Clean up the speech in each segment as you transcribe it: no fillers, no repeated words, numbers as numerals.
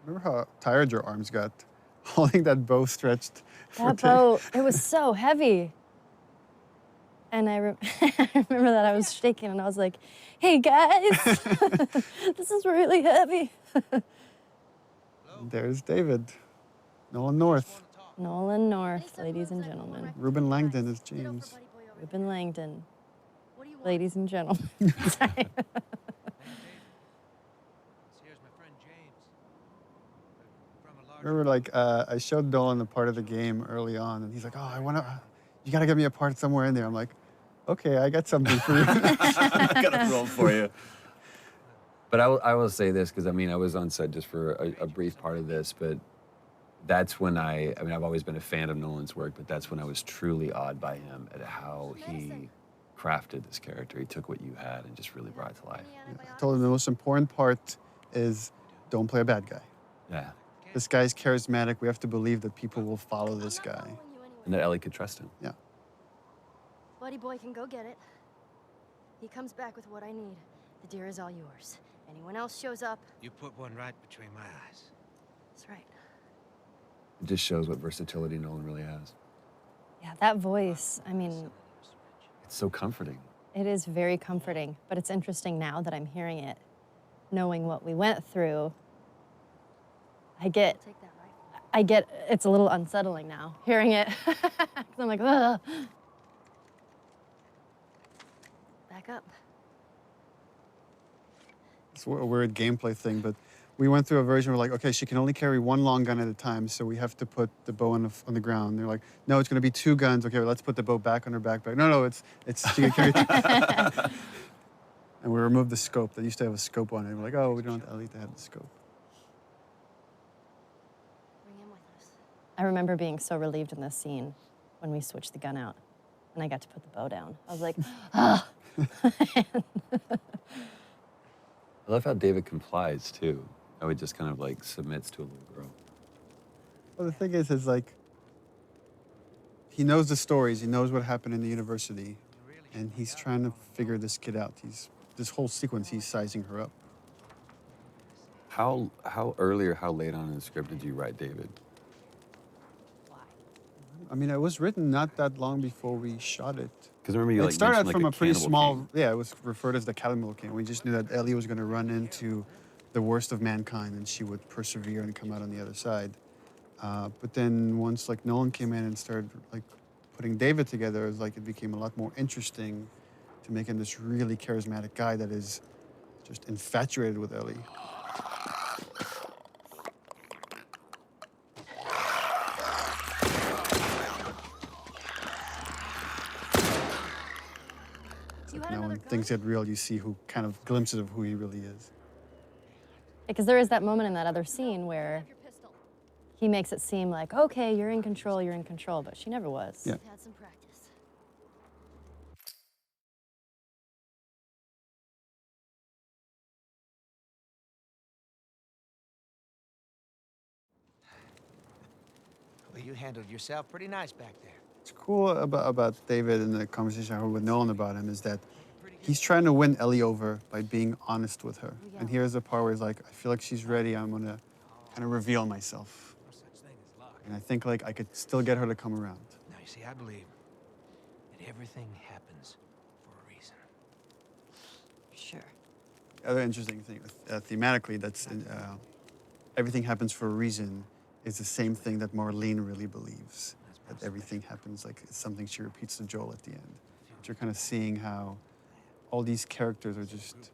Remember how tired your arms got holding that bow stretched for That bow, it was so heavy. And I remember that I was shaking and I was like, hey guys, this is really heavy. There's David. Nolan North. Nolan North, ladies and gentlemen. Ruben Langdon is James. Ruben Langdon, ladies and gentlemen. Sorry. Here's my friend James. From a large Remember, like, I showed Nolan a part of the game early on, and he's like, oh, you gotta get me a part somewhere in there. I'm like, okay, I got something for you. I got a role for you. But I will say this, because I mean, I was on set just for a brief part of this, but that's when I mean, I've always been a fan of Nolan's work, but that's when I was truly awed by him at how he crafted this character. He took what you had and just really brought it to life. I told him the most important part is don't play a bad guy. Yeah. This guy's charismatic. We have to believe that people will follow this guy. And that Ellie could trust him. Yeah. Buddy boy can go get it. He comes back with what I need. The deer is all yours. Anyone else shows up, You put one right between my eyes. that's right. It just shows what versatility Nolan really has. Yeah, that voice, I mean, It's so comforting. it is very comforting, but it's interesting now that I'm hearing it, knowing what we went through. Take that rifle. I get, it's a little unsettling now, hearing it. 'Cause I'm like, ugh. Back up. It's a weird gameplay thing, but we went through a version where like, okay, she can only carry one long gun at a time, so we have to put the bow on the ground. They're like, no, it's going to be two guns. Okay, well, let's put the bow back on her backpack. No, it's she can carry two. And we removed the scope. They used to have a scope on it. We're like, oh, we don't want Ellie to have the scope. Bring him with us. I remember being so relieved in this scene when we switched the gun out and I got to put the bow down. I was like, ah. I love how David complies too. How he just kind of like submits to a little girl. Well, the thing is like, he knows the stories. He knows what happened in the university, and he's trying to figure this kid out. This whole sequence, he's sizing her up. How early or how late on in the script did you write David? I mean, it was written not that long before we shot it. Because remember you It like started out mentioned, from like, a pretty cannibal small, king. yeah, it was referred as the Cannibal King. We just knew that Ellie was going to run into the worst of mankind and she would persevere and come out on the other side. But then once like Nolan came in and started like putting David together, it was like it became a lot more interesting to make him this really charismatic guy that is just infatuated with Ellie. Now when things get real, you see who kind of glimpses of who he really is. Because there is that moment in that other scene where he makes it seem like, okay, you're in control, but she never was. Yeah. Had some practice. Well, you handled yourself pretty nice back there. What's cool about David and the conversation I had with Nolan about him is that he's trying to win Ellie over by being honest with her. And here's the part where he's like, I feel like she's ready. I'm going to kind of reveal myself. No such thing as luck. And I think like I could still get her to come around. Now, you see, I believe that everything happens for a reason. Sure. The other interesting thing, thematically, everything happens for a reason is the same thing that Marlene really believes. That everything happens like it's something she repeats to Joel at the end. But you're kind of seeing how all these characters are just,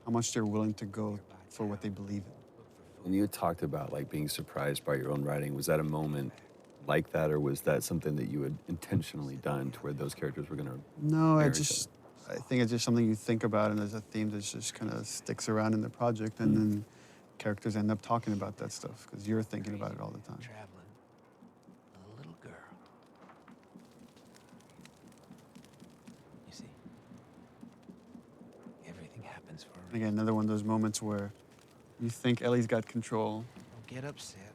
how much they're willing to go for what they believe in. When you talked about like being surprised by your own writing, was that a moment like that, or was that something that you had intentionally done to where those characters were going to? No, I think it's just something you think about, and there's a theme that just kind of sticks around in the project, and then characters end up talking about that stuff because you're thinking about it all the time. Traveling. A little girl. You see, everything happens for a reason. Again, another one of those moments where you think Ellie's got control. Don't get upset.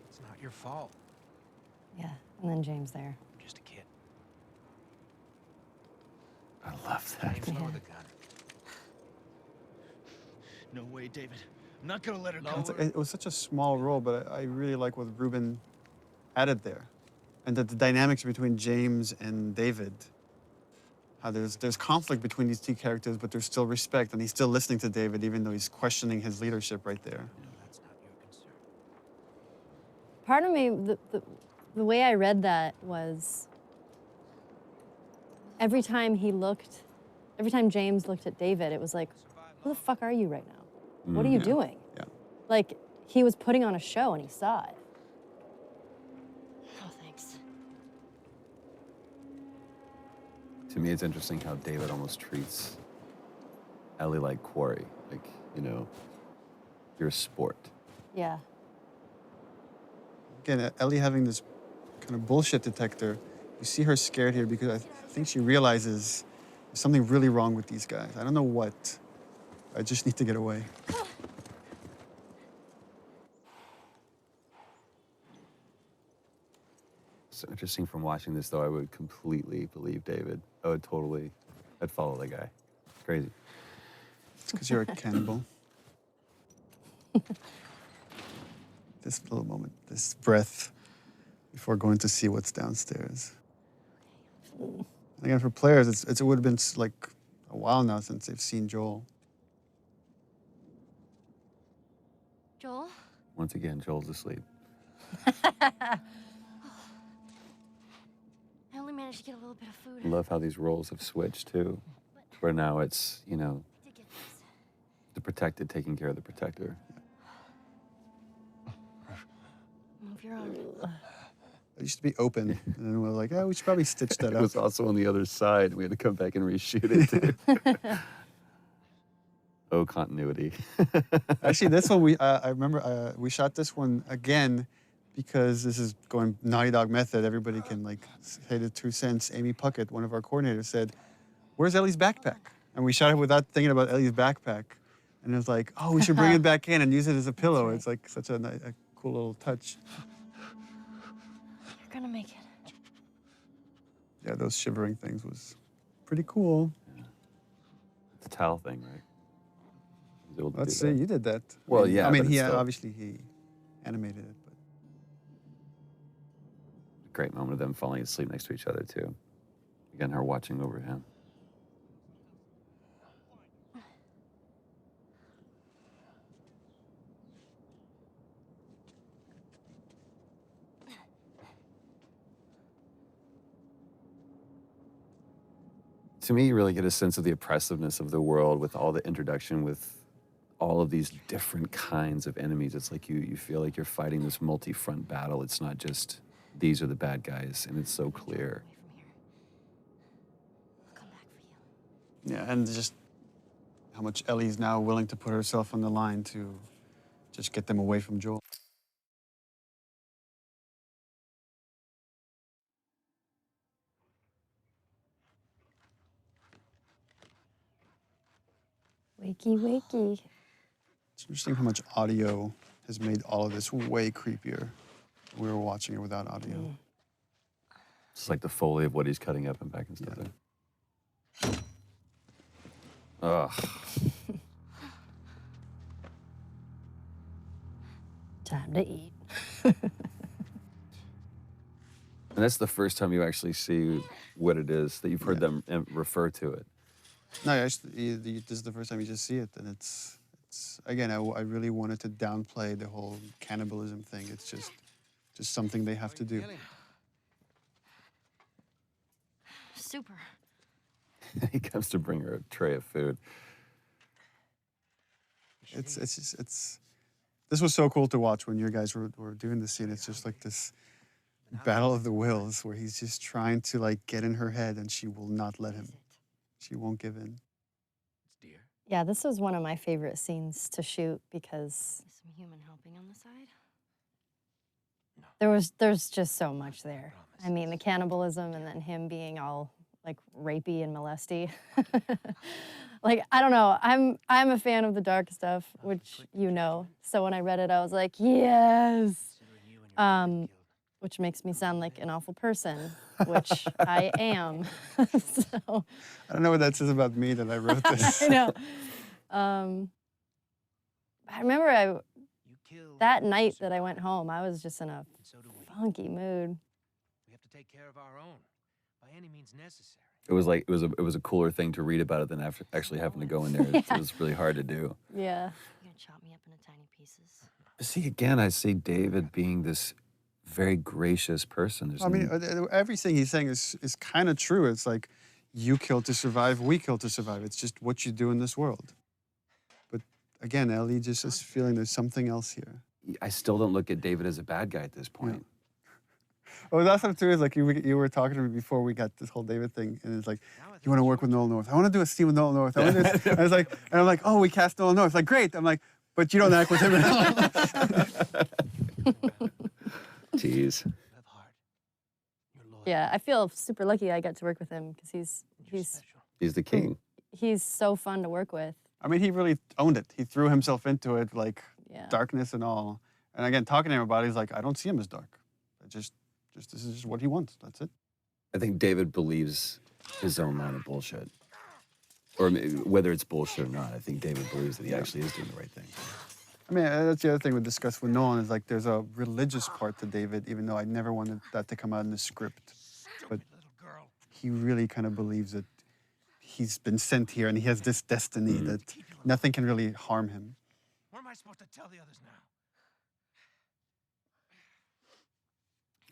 It's not your fault. Yeah, and then James there. I'm just a kid. I love that. James, lower the gun. No way, David. I'm not gonna let her go. It was such a small role, but I really like what Ruben added there, and that the dynamics between James and David. How there's conflict between these two characters, but there's still respect, and he's still listening to David, even though he's questioning his leadership right there. That's not your concern. Part of me, the way I read that was every time James looked at David, it was like, who the fuck are you right now? What are you doing? Yeah. Like, he was putting on a show and he saw it. Oh, thanks. To me, it's interesting how David almost treats Ellie like quarry. Like, you're a sport. Yeah. Again, Ellie having this kind of bullshit detector, you see her scared here because I think she realizes there's something really wrong with these guys. I don't know what. I just need to get away. So interesting from watching this, though, I would completely believe David. I'd follow the guy. It's crazy. It's because you're a cannibal. This little moment, this breath before going to see what's downstairs. And again, for players, it would have been like a while now since they've seen Joel. Joel? Once again, Joel's asleep. I only managed to get a little bit of food. I love how these roles have switched, too. Where now it's, I did get this. the protected taking care of the protector. Move your arm. It used to be open, and then we were like, we should probably stitch that It up. was also on the other side. We had to come back and reshoot it, too. Oh, continuity. Actually, this one, I remember we shot this one again because this is going Naughty Dog method. Everybody can like say the 2 cents. Amy Puckett, one of our coordinators, said, "Where's Ellie's backpack?" And we shot it without thinking about Ellie's backpack. And it was like, oh, we should bring it back in and use it as a pillow. right. It's like such a cool little touch. You're gonna make it. Yeah, those shivering things was pretty cool. It's a towel thing, right? He was able to Let's do see, that. you did that. Well, yeah, I mean, but he it's still- obviously he animated it, but Great moment of them falling asleep next to each other, too. Again, her watching over him. To me, you really get a sense of the oppressiveness of the world with all the introduction with all of these different kinds of enemies. It's like you feel like you're fighting this multi-front battle. It's not just these are the bad guys, and it's so clear. Away from here. I'll come back for you. yeah, and just how much Ellie's now willing to put herself on the line to just get them away from Joel. Wakey, wakey. It's interesting how much audio has made all of this way creepier. We were watching it without audio. It's like the Foley of what he's cutting up and back and stuff. Yeah. Ugh. Time to eat. And that's the first time you actually see what it is that you've heard them refer to it. No, actually, this is the first time you just see it, and it's again, I really wanted to downplay the whole cannibalism thing. It's just something they have to do. Super. He comes to bring her a tray of food. This was so cool to watch when you guys were doing the scene. It's just like this battle of the wills where he's just trying to like get in her head, and she will not let him. She won't give in. It's dear. Yeah, this was one of my favorite scenes to shoot because Is some human helping on the side? there's just so much there. I mean, the cannibalism and then him being all like rapey and molesty. Like, I don't know. I'm a fan of the dark stuff, which you know. So when I read it, I was like, yes. Considering you and your brother killed. Which makes me sound like an awful person, which I am. So I don't know what that says about me that I wrote this. I know. I remember You killed that to night that I survive, went home, I was just in a and so do we. funky mood. We have to take care of our own by any means necessary. It was like it was a cooler thing to read about it than actually having to go in there. It Yeah. was really hard to do. Yeah. You're gonna chop me up into tiny pieces. See, again, I see David being this very gracious person. There's I mean, n- everything he's saying is kind of true. It's like you kill to survive, we kill to survive. It's just what you do in this world. But again, Ellie just is feeling there's something else here. I still don't look at David as a bad guy at this point. Oh, that's what too is like you were talking to me before we got this whole David thing, and it's like, you want to work with Nolan North? I want to do a scene with Nolan North. I want to do this. And I was like, and I'm like, oh, we cast Nolan North. Like, great. I'm like, but you don't act with him at all. Jeez. You have heart. You're loyal. Yeah, I feel super lucky I got to work with him because You're he's special. He's the king. he's so fun to work with. I mean, he really owned it. He threw himself into it, like Yeah. darkness and all. And again, talking to him about it, he's like, I don't see him as dark. Just this is just what he wants. That's it. I think David believes his own line of bullshit. Or whether it's bullshit or not, I think David believes that he actually is doing the right thing. I mean, that's the other thing we discussed with Nolan is like there's a religious part to David, even though I never wanted that to come out in the script. But Little girl. he really kind of believes that he's been sent here and he has this destiny that nothing can really harm him. What am I supposed to tell the others now?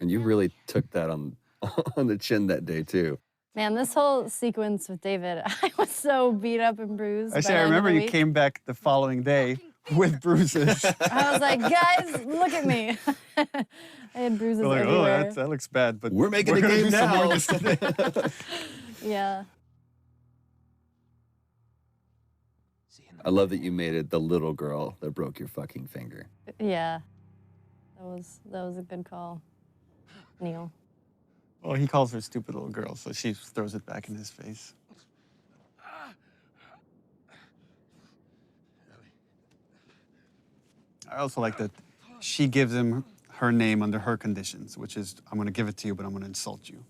And you really took that on on the chin that day too. Man, this whole sequence with David, I was so beat up and bruised. I by say, the I end of remember the you week. came back the following day with bruises. I was like, guys, look at me. I had bruises We're like, oh, everywhere. that looks bad, but We're making a gonna game do some now. more instead. Yeah. See you in the I love that you made it the little girl that broke your fucking finger. Yeah. That was a good call, Neil. Well, he calls her stupid little girl, so she throws it back in his face. I also like that she gives him her name under her conditions, which is, I'm going to give it to you, but I'm going to insult you.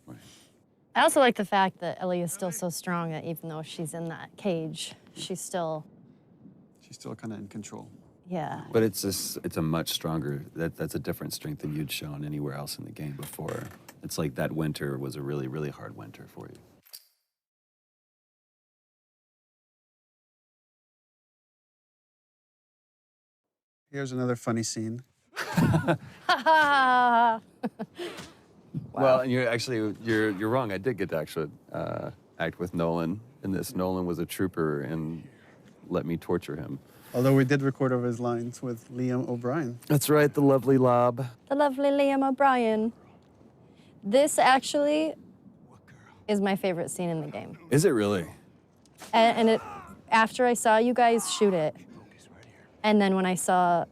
I also like the fact that Ellie is still so strong that even though she's in that cage, she's still, She's still kind of in control. yeah. But it's a much stronger. That's a different strength than you'd shown anywhere else in the game before. It's like that winter was a really, really hard winter for you. Here's another funny scene. Well, and you're wrong. I did get to actually act with Nolan in this. Nolan was a trooper and let me torture him. Although we did record over his lines with Liam O'Brien. That's right, the lovely Lob. The lovely Liam O'Brien. This actually is my favorite scene in the game. Is it really? And it, after I saw you guys shoot it, and then when I saw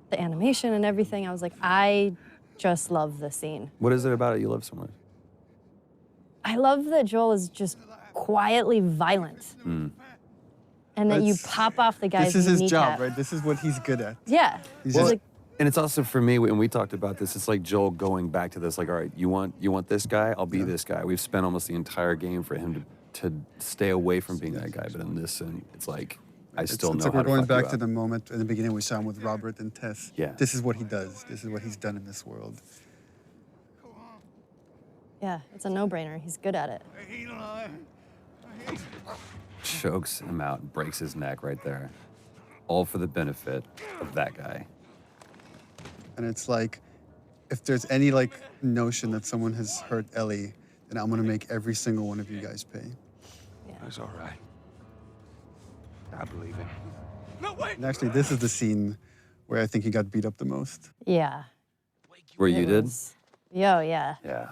the animation and everything, I was like, I just love the scene. What is it about it you love so much? I love that Joel is just quietly violent. And that you That's- pop off the guy's This is his kneecap. job, right? This is what he's good at. Yeah. He's It's just- like, And it's also for me, and we talked about this, it's like Joel going back to this, like, all right, you want this guy? I'll be this guy. We've spent almost the entire game for him to stay away from being that guy, but in this, and it's like, I still it's know like how we're to going fuck you back to up. the moment in the beginning we saw him with Robert and Tess. Yeah. This is what he does. This is what he's done in this world. yeah, it's a no-brainer. He's good at it. Chokes him out and breaks his neck right there. All for the benefit of that guy. And it's like, if there's any like notion that someone has hurt Ellie, then I'm gonna make every single one of you guys pay. It's all right. I believe it. And actually, this is the scene where I think he got beat up the most. Yeah. Where you it did? was- Yo, yeah. Yeah.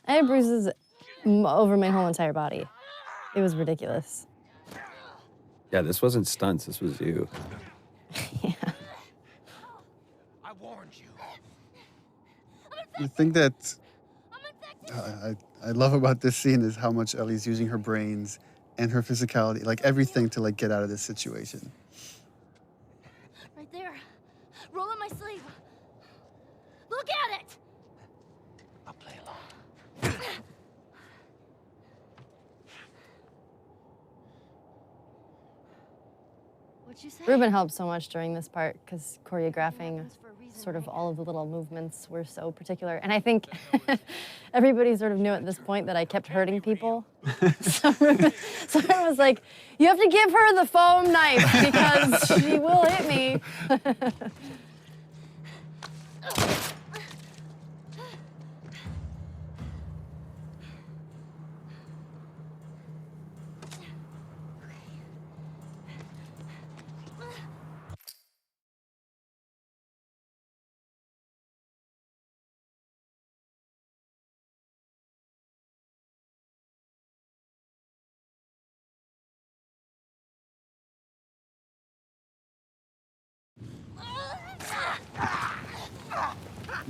I had bruises over my whole entire body. It was ridiculous. Yeah, this wasn't stunts, this was you. I warned you. The thing that I love about this scene is how much Ellie's using her brains and her physicality, like everything to like get out of this situation. Right there. Roll up my sleeve. Look at it! I'll play along. What you say? Ruben helped so much during this part because choreographing Happens for a reason, sort of right? all of the little movements were so particular. And I think everybody sort of knew at this point that I kept hurting people. So Ruben was like, you have to give her the foam knife because she will hit me.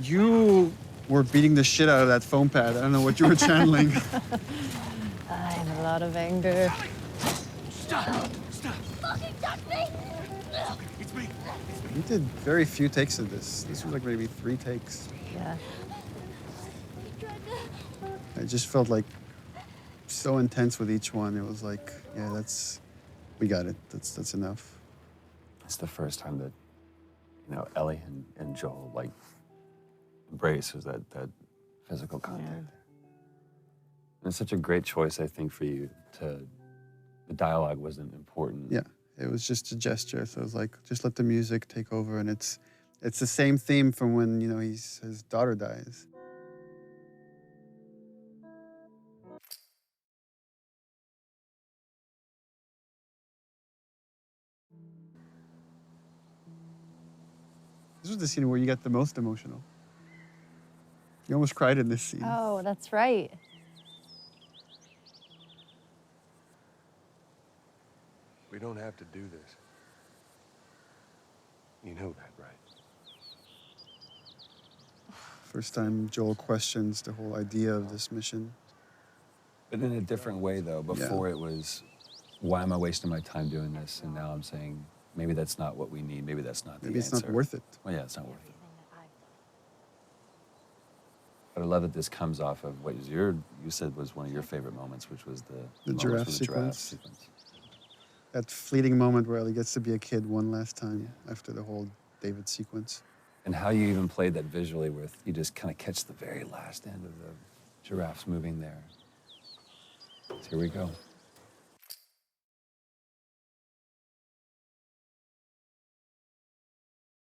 You were beating the shit out of that foam pad. I don't know what you were channeling. I have a lot of anger. Fucking touch me! We did very few takes of this. This was like maybe 3 takes. Yeah. It just felt like so intense with each one. It was like, yeah, we got it. That's enough. It's the first time that, you know, Ellie and Joel like embraces that physical contact. Yeah. And it's such a great choice, I think, for you to. The dialogue wasn't important. Yeah, it was just a gesture. So it was like, just let the music take over, and it's the same theme from when his daughter dies. This was the scene where you got the most emotional. You almost cried in this scene. Oh, that's right. We don't have to do this. You know that, right? First time Joel questions the whole idea of this mission. But in a different way, though. Before it was, why am I wasting my time doing this? And now I'm saying, maybe that's not what we need. Maybe that's not the Maybe it's answer. not worth it. Well, yeah, it's not worth it. But I love that this comes off of what you said was one of your favorite moments, which was the moments giraffe with sequence. That fleeting moment where Ellie gets to be a kid one last time after the whole David sequence. And how you even played that visually with, you just kind of catch the very last end of the giraffes moving there. So here we go.